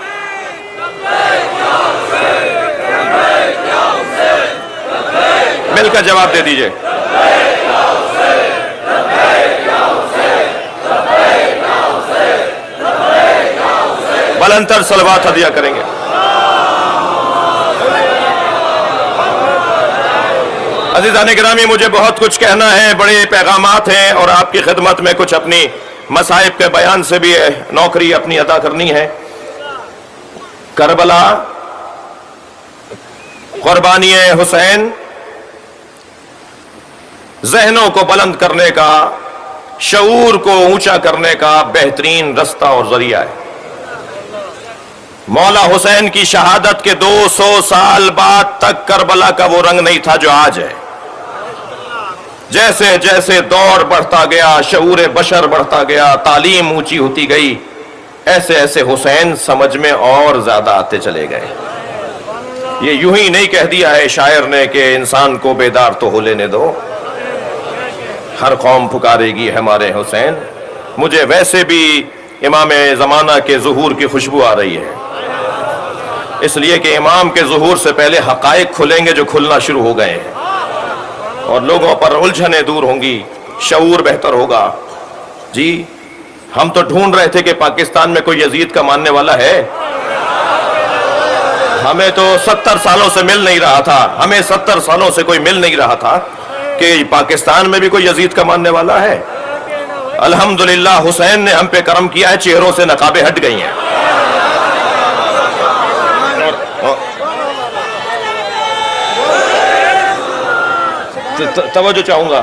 مل کر جواب دے دیجئے۔ بلندتر صلوات ہدیہ کریں گے۔ عزیزان گرامی، مجھے بہت کچھ کہنا ہے، بڑے پیغامات ہیں، اور آپ کی خدمت میں کچھ اپنی مصائب کے بیان سے بھی نوکری اپنی ادا کرنی ہے۔ کربلا، قربانی حسین ذہنوں کو بلند کرنے کا، شعور کو اونچا کرنے کا بہترین رستہ اور ذریعہ ہے۔ مولا حسین کی شہادت کے 200 سال بعد تک کربلا کا وہ رنگ نہیں تھا جو آج ہے۔ جیسے جیسے دور بڑھتا گیا، شعور بشر بڑھتا گیا، تعلیم اونچی ہوتی گئی، ایسے ایسے حسین سمجھ میں اور زیادہ آتے چلے گئے۔ یہ یوں ہی نہیں کہہ دیا ہے شاعر نے کہ انسان کو بیدار تو ہو لینے دو، ہر قوم پکارے گی ہمارے حسین۔ مجھے ویسے بھی امام زمانہ کے ظہور کی خوشبو آ رہی ہے، اس لیے کہ امام کے ظہور سے پہلے حقائق کھلیں گے جو کھلنا شروع ہو گئے ہیں، اور لوگوں پر الجھنیں دور ہوں گی، شعور بہتر ہوگا۔ جی ہم تو ڈھونڈ رہے تھے کہ پاکستان میں کوئی یزید کا ماننے والا ہے، ہمیں تو 70 سالوں سے مل نہیں رہا تھا، ہمیں 70 سالوں سے کوئی مل نہیں رہا تھا کہ پاکستان میں بھی کوئی یزید کا ماننے والا ہے۔ الحمدللہ حسین نے ہم پہ کرم کیا ہے، چہروں سے نقابیں ہٹ گئی ہیں۔ توجہ چاہوں گا۔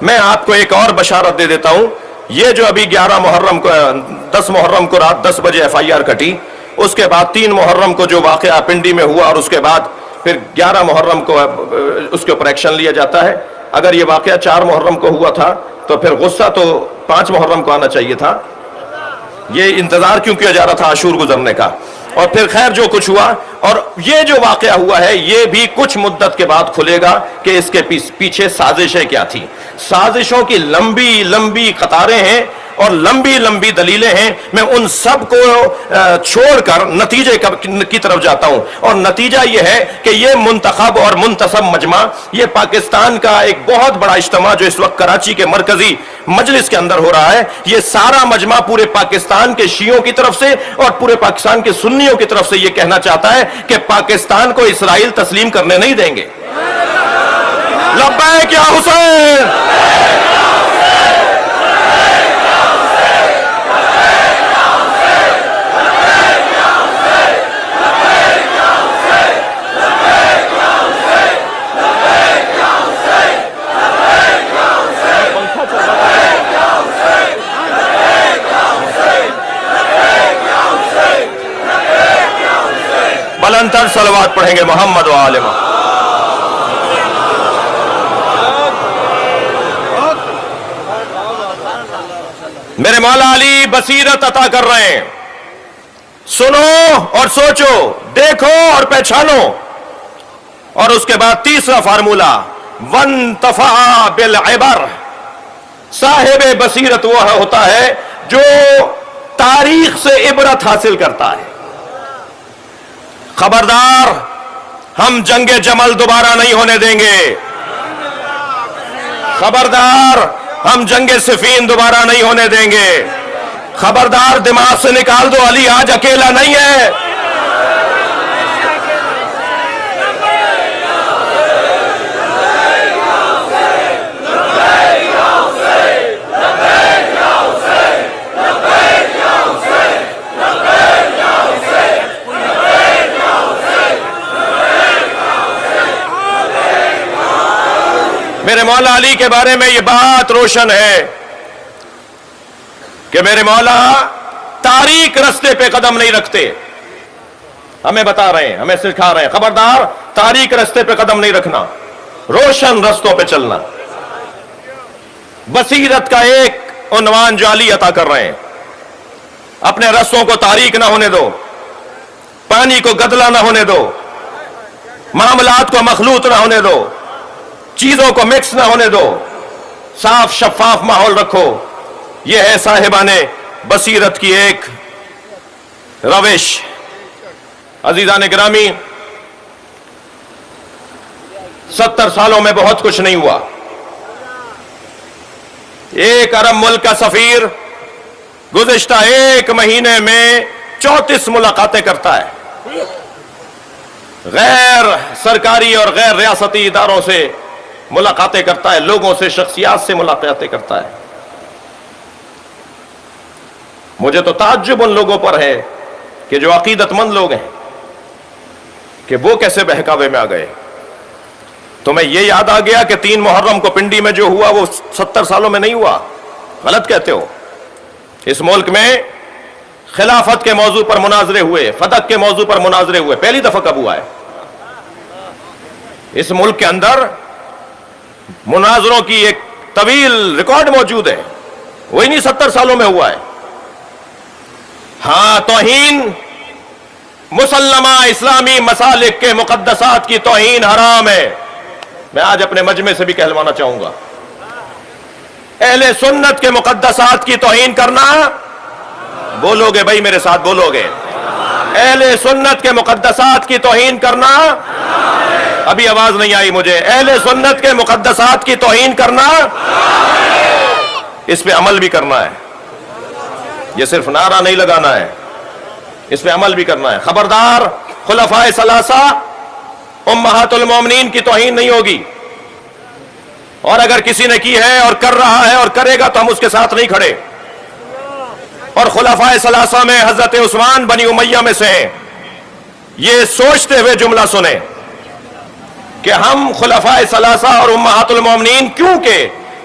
میں آپ کو ایک اور بشارت دے دیتا ہوں، یہ جو ابھی 10 محرم کو رات 10 بجے FIR کٹی، اس کے بعد 3 محرم کو جو واقعہ پنڈی میں ہوا، اور اس کے بعد پھر 11 محرم کو اس کے اوپر ایکشن لیا جاتا ہے. اگر یہ واقعہ 4 محرم کو ہوا تھا تو پھر غصہ تو 5 محرم کو آنا چاہیے تھا. یہ انتظار کیوں کیا جا رہا تھا عاشور گزرنے کا؟ اور پھر خیر جو کچھ ہوا، اور یہ جو واقعہ ہوا ہے یہ بھی کچھ مدت کے بعد کھلے گا کہ اس کے پیچھے سازشیں کیا تھی. سازشوں کی لمبی لمبی قطاریں ہیں اور لمبی لمبی دلیلیں ہیں. میں ان سب کو چھوڑ کر نتیجے کی طرف جاتا ہوں، اور نتیجہ یہ ہے کہ یہ منتخب اور منتصب مجمع، یہ پاکستان کا ایک بہت بڑا اجتماع جو اس وقت کراچی کے مرکزی مجلس کے اندر ہو رہا ہے، یہ سارا مجمع پورے پاکستان کے شیعوں کی طرف سے اور پورے پاکستان کے سنیوں کی طرف سے یہ کہنا چاہتا ہے کہ پاکستان کو اسرائیل تسلیم کرنے نہیں دیں گے. لبیک یا حسین، بلندتر صلوات پڑھیں گے محمد و آل محمد. میرے مولا علی بصیرت عطا کر رہے ہیں. سنو اور سوچو، دیکھو اور پہچانو. اور اس کے بعد تیسرا فارمولہ، وانتفع بالعبر. صاحب بصیرت وہ ہوتا ہے جو تاریخ سے عبرت حاصل کرتا ہے. خبردار، ہم جنگ جمل دوبارہ نہیں ہونے دیں گے. خبردار، ہم جنگ صفین دوبارہ نہیں ہونے دیں گے. خبردار، دماغ سے نکال دو، علی آج اکیلا نہیں ہے. میرے مولا علی کے بارے میں یہ بات روشن ہے کہ میرے مولا تاریک رستے پہ قدم نہیں رکھتے. ہمیں بتا رہے ہیں، ہمیں سکھا رہے ہیں، خبردار تاریک رستے پہ قدم نہیں رکھنا، روشن رستوں پہ چلنا. بصیرت کا ایک عنوان جو علی عطا کر رہے ہیں، اپنے رستوں کو تاریک نہ ہونے دو، پانی کو گدلا نہ ہونے دو، معاملات کو مخلوط نہ ہونے دو، چیزوں کو مکس نہ ہونے دو، صاف شفاف ماحول رکھو. یہ ہے صاحبان بصیرت کی ایک روش. عزیزان گرامی، 70 سالوں میں بہت کچھ نہیں ہوا. ایک عرب ملک کا سفیر گزشتہ 1 مہینے میں 34 ملاقاتیں کرتا ہے، غیر سرکاری اور غیر ریاستی اداروں سے ملاقاتیں کرتا ہے، لوگوں سے، شخصیات سے ملاقاتیں کرتا ہے. مجھے تو تعجب ان لوگوں پر ہے کہ جو عقیدت مند لوگ ہیں کہ وہ کیسے بہکاوے میں آ گئے. تمہیں یہ یاد آ گیا کہ 3 محرم کو پنڈی میں جو ہوا وہ 70 سالوں میں نہیں ہوا. غلط کہتے ہو. اس ملک میں خلافت کے موضوع پر مناظرے ہوئے، فتح کے موضوع پر مناظرے ہوئے. پہلی دفعہ کب ہوا ہے؟ اس ملک کے اندر مناظروں کی ایک طویل ریکارڈ موجود ہے، وہی نہیں 70 سالوں میں ہوا ہے. ہاں، توہین مسلمہ اسلامی مسالک کے مقدسات کی توہین حرام ہے. میں آج اپنے مجمع سے بھی کہلوانا چاہوں گا، اہل سنت کے مقدسات کی توہین کرنا، بولو گے بھائی میرے ساتھ بولو گے، اہل سنت کے مقدسات کی توہین کرنا، ابھی آواز نہیں آئی مجھے، اہل سنت کے مقدسات کی توہین کرنا، اس پہ عمل بھی کرنا ہے. یہ صرف نعرہ نہیں لگانا ہے، اس پہ عمل بھی کرنا ہے. خبردار، خلفائے ثلاثہ امہات المومنین کی توہین نہیں ہوگی، اور اگر کسی نے کی ہے اور کر رہا ہے اور کرے گا تو ہم اس کے ساتھ نہیں کھڑے. اور خلفائے ثلاثہ میں حضرت عثمان بنی امیہ میں سے ہیں. یہ سوچتے ہوئے جملہ سنیں کہ ہم خلفائے ثلاثہ اور امہات المومنین کیونکہ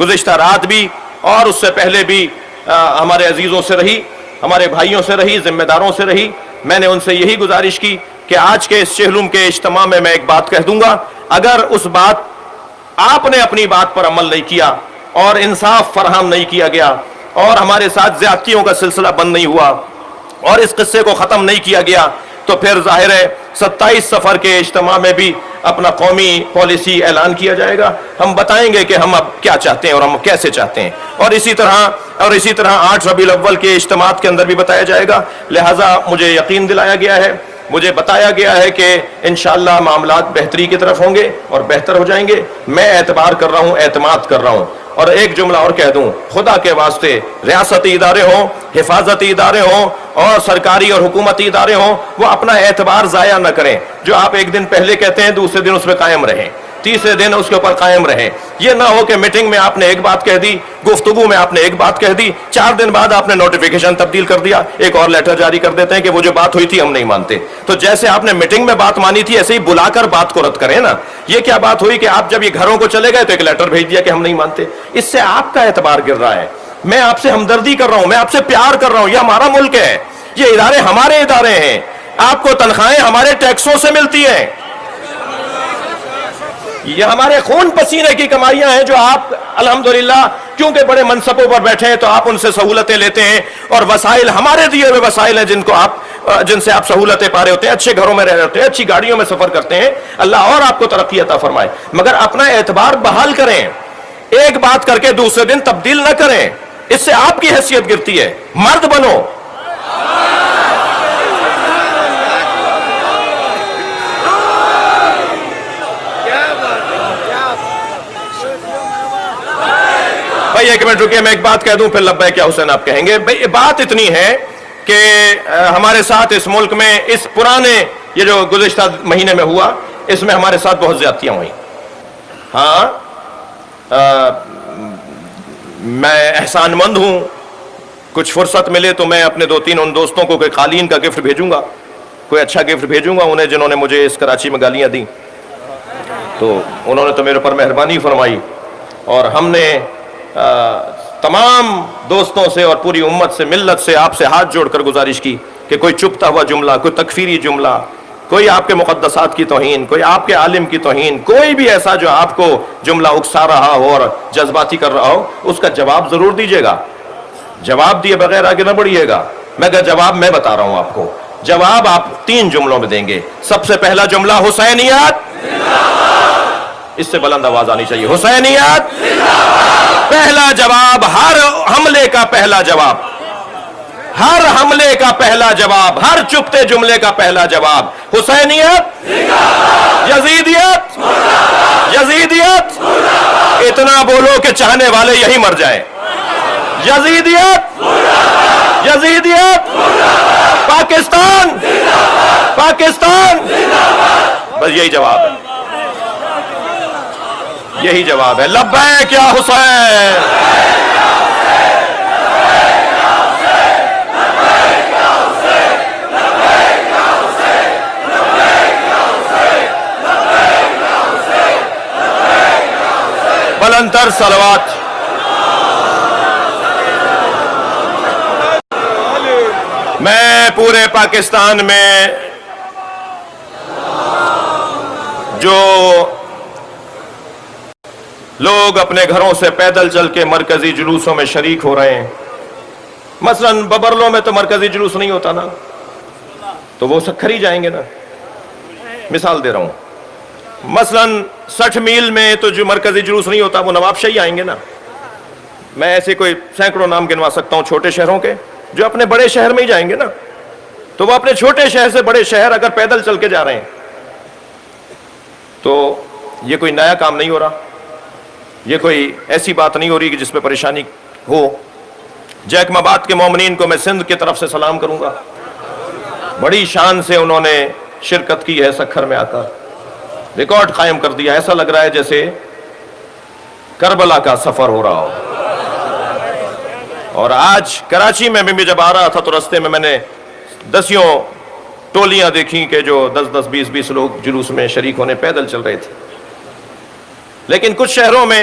گزشتہ رات بھی اور اس سے پہلے بھی ہمارے عزیزوں سے رہی، ہمارے بھائیوں سے رہی، ذمہ داروں سے رہی. میں نے ان سے یہی گزارش کی کہ آج کے اس چہلم کے اجتماع میں ایک بات کہہ دوں گا، اگر اس بات آپ نے اپنی بات پر عمل نہیں کیا اور انصاف فراہم نہیں کیا گیا اور ہمارے ساتھ زیادتیوں کا سلسلہ بند نہیں ہوا اور اس قصے کو ختم نہیں کیا گیا، تو پھر ظاہر ہے 27 سفر کے اجتماع میں بھی اپنا قومی پالیسی اعلان کیا جائے گا. ہم بتائیں گے کہ ہم اب کیا چاہتے ہیں اور ہم کیسے چاہتے ہیں، اور اسی طرح 8 ربیع الاول کے اجتماعات کے اندر بھی بتایا جائے گا. لہٰذا مجھے یقین دلایا گیا ہے، مجھے بتایا گیا ہے کہ انشاءاللہ معاملات بہتری کی طرف ہوں گے اور بہتر ہو جائیں گے. میں اعتبار کر رہا ہوں، اعتماد کر رہا ہوں. اور ایک جملہ اور کہہ دوں، خدا کے واسطے ریاستی ادارے ہوں، حفاظتی ادارے ہوں اور سرکاری اور حکومتی ادارے ہوں، وہ اپنا اعتبار ضائع نہ کریں. جو آپ ایک دن پہلے کہتے ہیں دوسرے دن اس پہ قائم رہیں، تیسرے دن اس کے اوپر قائم رہیں. یہ نہ ہو کہ میٹنگ میں آپ نے ایک بات کہہ دی، گفتگو میں آپ نے ایک بات کہہ دی، 4 دن بعد آپ نے نوٹیفیکیشن تبدیل کر دیا، ایک اور لیٹر جاری کر دیتے ہیں کہ وہ جو بات ہوئی تھی ہم نہیں مانتے. تو جیسے آپ نے میٹنگ میں بات مانی تھی ایسے ہی بلا کر بات کو رد کریں نا. یہ کیا بات ہوئی کہ آپ جب یہ گھروں کو چلے گئے تو ایک لیٹر بھیج دیا کہ ہم نہیں مانتے. اس سے آپ کا اعتبار گر رہا ہے. میں آپ سے ہمدردی کر رہا ہوں، میں آپ سے پیار کر رہا ہوں. یہ ہمارا ملک ہے، یہ ادارے ہمارے ادارے ہیں. آپ کو تنخواہیں ہمارے ٹیکسوں سے ملتی ہیں، یہ ہمارے خون پسینے کی کمائیاں ہیں جو آپ الحمدللہ کیونکہ بڑے منصبوں پر بیٹھے ہیں تو آپ ان سے سہولتیں لیتے ہیں، اور وسائل ہمارے دیے ہوئے وسائل ہیں جن سے آپ سہولتیں پا رہے ہوتے ہیں، اچھے گھروں میں رہ رہے ہوتے ہیں، اچھی گاڑیوں میں سفر کرتے ہیں. اللہ اور آپ کو ترقی عطا فرمائے. مگر اپنا اعتبار بحال کریں، ایک بات کر کے دوسرے دن تبدیل نہ کریں، اس سے آپ کی حیثیت گرتی ہے. مرد بنو. بھائی ایک منٹ رکیے، میں ایک بات کہہ دوں پھر لبیک یا حسین آپ کہیں گے. بھائی بات اتنی ہے کہ ہمارے ساتھ اس ملک میں اس پرانے یہ جو گزشتہ مہینے میں ہوا، اس میں ہمارے ساتھ بہت زیادتیاں ہوئیں. ہاں میں احسان مند ہوں، کچھ فرصت ملے تو میں اپنے 2-3 ان دوستوں کو کوئی قالین کا گفٹ بھیجوں گا، کوئی اچھا گفٹ بھیجوں گا انہیں جنہوں نے مجھے اس کراچی میں گالیاں دیں. تو انہوں نے تو میرے اوپر مہربانی فرمائی، اور ہم نے تمام دوستوں سے اور پوری امت سے، ملت سے، آپ سے ہاتھ جوڑ کر گزارش کی کہ کوئی چپتا ہوا جملہ، کوئی تکفیری جملہ، کوئی آپ کے مقدسات کی توہین، کوئی آپ کے عالم کی توہین، کوئی بھی ایسا جو آپ کو جملہ اکسا رہا ہو اور جذباتی کر رہا ہو، اس کا جواب ضرور دیجیے گا. جواب دیے بغیر آگے نہ بڑھیے گا. مگر جواب میں بتا رہا ہوں آپ کو، جواب آپ 3 جملوں میں دیں گے. سب سے پہلا جملہ حسینیت، اس سے بلند آواز آنی چاہیے، حسینیت. پہلا جواب، ہر حملے کا پہلا جواب، ہر حملے کا پہلا جواب، ہر چپتے جملے کا پہلا جواب حسینیت، یزیدیت، یزیدیت. اتنا بولو کہ چاہنے والے یہی مر جائیں. یزیدیت، یزیدیت، پاکستان، پاکستان. بس یہی جواب ہے، یہی جواب ہے. لبیک یا حسین. بلندتر صلوات. میں پورے پاکستان میں جو لوگ اپنے گھروں سے پیدل چل کے مرکزی جلوسوں میں شریک ہو رہے ہیں، مثلا ببرلوں میں تو مرکزی جلوس نہیں ہوتا نا، تو وہ سکھری جائیں گے نا. مثال دے رہا ہوں، مثلا 60 میل میں تو جو مرکزی جلوس نہیں ہوتا وہ نواب شاہی آئیں گے نا. میں ایسے کوئی سینکڑوں نام گنوا سکتا ہوں چھوٹے شہروں کے جو اپنے بڑے شہر میں ہی جائیں گے نا. تو وہ اپنے چھوٹے شہر سے بڑے شہر اگر پیدل چل کے جا رہے ہیں تو یہ کوئی نیا کام نہیں ہو رہا، یہ کوئی ایسی بات نہیں ہو رہی کہ جس پہ پریشانی ہو. جیکم آباد کے مومنین کو میں سندھ کی طرف سے سلام کروں گا. بڑی شان سے انہوں نے شرکت کی ہے سکھر میں آ کر، ریکارڈ قائم کر دیا. ایسا لگ رہا ہے جیسے کربلا کا سفر ہو رہا ہو. اور آج کراچی میں بھی جب آ رہا تھا تو رستے میں میں نے 10 ٹولیاں دیکھی کہ جو 10-10 20-20 لوگ جلوس میں شریک ہونے پیدل چل رہے تھے. لیکن کچھ شہروں میں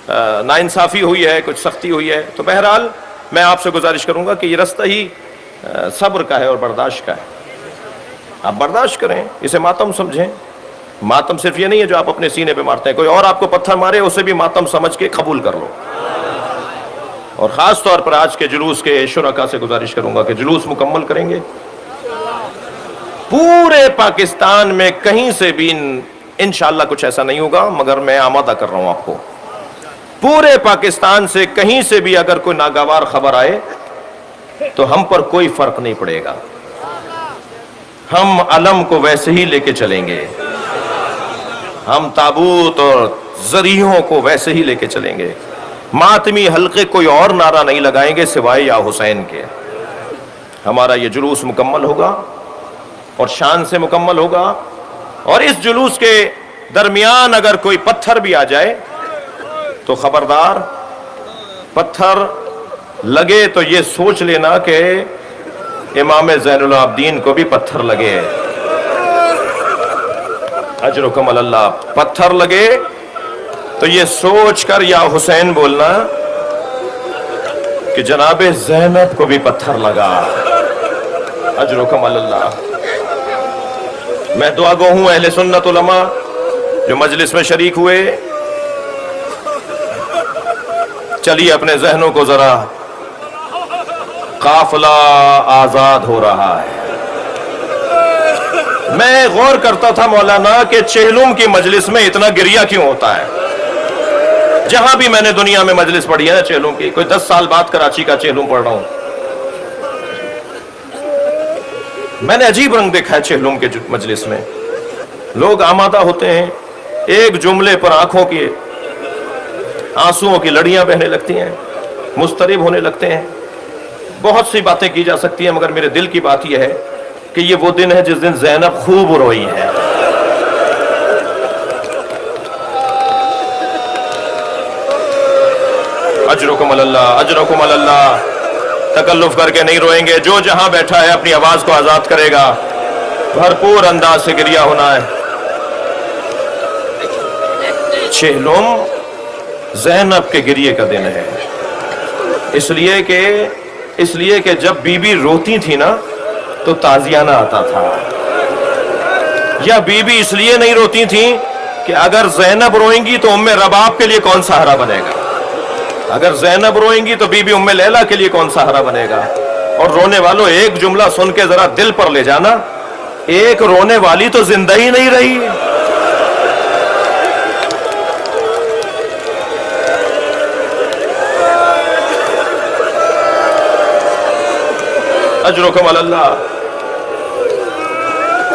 ناانصافی ہوئی ہے، کچھ سختی ہوئی ہے، تو بہرحال میں آپ سے گزارش کروں گا کہ یہ رستہ ہی صبر کا ہے اور برداشت کا ہے. آپ برداشت کریں، اسے ماتم سمجھیں. ماتم صرف یہ نہیں ہے جو آپ اپنے سینے پہ مارتے ہیں، کوئی اور آپ کو پتھر مارے اسے بھی ماتم سمجھ کے قبول کر لو. اور خاص طور پر آج کے جلوس کے شرکا سے گزارش کروں گا کہ جلوس مکمل کریں گے. پورے پاکستان میں کہیں سے بھی انشاءاللہ کچھ ایسا نہیں ہوگا، مگر میں آمادہ کر رہا ہوں آپ کو. پورے پاکستان سے کہیں سے بھی اگر کوئی ناگوار خبر آئے تو ہم پر کوئی فرق نہیں پڑے گا. ہم علم کو ویسے ہی لے کے چلیں گے، ہم تابوت اور ذریحوں کو ویسے ہی لے کے چلیں گے. ماتمی حلقے کوئی اور نعرہ نہیں لگائیں گے سوائے یا حسین کے. ہمارا یہ جلوس مکمل ہوگا اور شان سے مکمل ہوگا. اور اس جلوس کے درمیان اگر کوئی پتھر بھی آ جائے تو خبردار، پتھر لگے تو یہ سوچ لینا کہ امام زین العابدین کو بھی پتھر لگے. اجرکم اللہ. پتھر لگے تو یہ سوچ کر یا حسین بولنا کہ جناب زینب کو بھی پتھر لگا. اجرکم اللہ. میں دعا گو ہوں اہل سنت علماء جو مجلس میں شریک ہوئے، چلیے اپنے ذہنوں کو ذرا، قافلہ آزاد ہو رہا ہے. میں غور کرتا تھا مولانا کہ چہلم کی مجلس میں اتنا گریہ کیوں ہوتا ہے. جہاں بھی میں نے دنیا میں مجلس پڑھی ہے نا چہلم کی، کوئی 10 سال بعد کراچی کا چہلم پڑھ رہا ہوں، میں نے عجیب رنگ دیکھا ہے چہلم کے مجلس میں. لوگ آمادہ ہوتے ہیں، ایک جملے پر آنکھوں کی آنسوؤں کی لڑیاں بہنے لگتی ہیں، مضطرب ہونے لگتے ہیں. بہت سی باتیں کی جا سکتی ہیں، مگر میرے دل کی بات یہ ہے کہ یہ وہ دن ہے جس دن زینب خوب روئی ہے. اجرکم اللہ، اجرکم اللہ. تکلف کر کے نہیں روئیں گے. جو جہاں بیٹھا ہے اپنی آواز کو آزاد کرے گا. بھرپور انداز سے گریہ ہونا ہے. چہلم زینب کے گریے کا دن ہے، اس لیے کہ جب بی بی روتی تھی نا تو تازیانہ آتا تھا. یا بی بی اس لیے نہیں روتی تھی کہ اگر زینب روئیں گی تو ام رباب کے لیے کون سہارا بنے گا، اگر زینب روئیں گی تو بی بی ام لیلہ کے لیے کون سہارا بنے گا. اور رونے والوں ایک جملہ سن کے ذرا دل پر لے جانا، ایک رونے والی تو زندہ ہی نہیں رہی. اجرکم اللہ.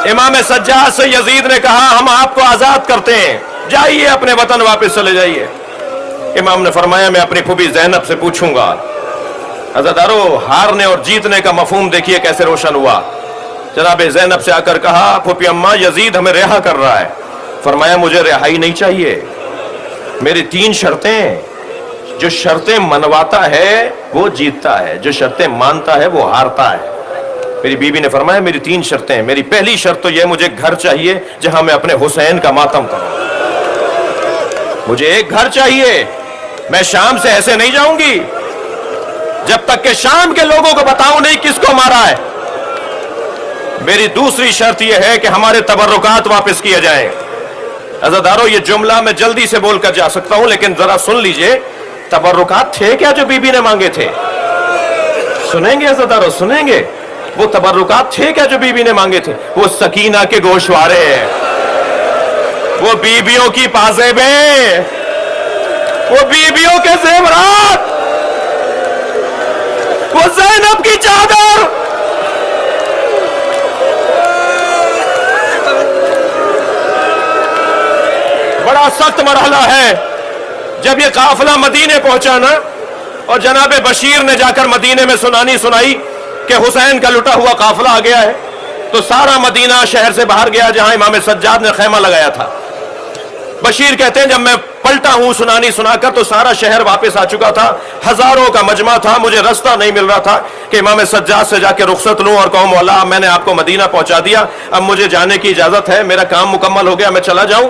امام سجاد سے یزید نے کہا ہم آپ کو آزاد کرتے ہیں، جائیے اپنے وطن واپس چلے جائیے. امام نے فرمایا میں اپنی پھوپھی زینب سے پوچھوں گا. عزادارو، ہارنے اور جیتنے کا مفہوم دیکھیے کیسے روشن ہوا. جناب زینب سے آ کر کہا پھوپھی اماں یزید ہمیں رہا کر رہا ہے. فرمایا مجھے رہائی نہیں چاہیے، میری 3 شرطیں. جو شرطیں منواتا ہے وہ جیتتا ہے، جو شرطیں مانتا ہے وہ ہارتا ہے. میری بیوی نے فرمایا میری 3 شرطیں. میری پہلی شرط تو یہ مجھے گھر چاہیے جہاں میں اپنے حسین کا ماتم کروں. مجھے ایک گھر چاہیے. میں شام سے ایسے نہیں جاؤں گی جب تک کہ شام کے لوگوں کو بتاؤں نہیں کس کو مارا ہے. میری دوسری شرط یہ ہے کہ ہمارے تبرکات واپس کیے جائیں. عزادارو، یہ جملہ میں جلدی سے بول کر جا سکتا ہوں لیکن ذرا سن لیجئے. تبرکات تھے کیا جو بی بی نے مانگے تھے؟ سنیں گے عزادارو، سنیں گے. وہ تبرکات تھے کیا جو بی بی نے مانگے تھے؟ وہ سکینہ کے گوشوارے، وہ بیویوں کی پازیبیں، وہ بیویوں کے زیورات، وہ زینب کی چادر. بڑا سخت مرحلہ ہے. جب یہ قافلہ مدینے پہنچا نا اور جناب بشیر نے جا کر مدینے میں سنائی کہ حسین کا لٹا ہوا قافلہ آ گیا ہے، تو سارا مدینہ شہر سے باہر گیا جہاں امام سجاد نے خیمہ لگایا تھا. بشیر کہتے ہیں جب میں پلٹا ہوں سنا کر تو سارا شہر واپس آ چکا تھا. ہزاروں کا مجمع تھا. مجھے رستہ نہیں مل رہا تھا کہ امام سجاد سے جا کے رخصت لوں اور کہوں مولا میں نے آپ کو مدینہ پہنچا دیا، اب مجھے جانے کی اجازت ہے، میرا کام مکمل ہو گیا، میں چلا جاؤں.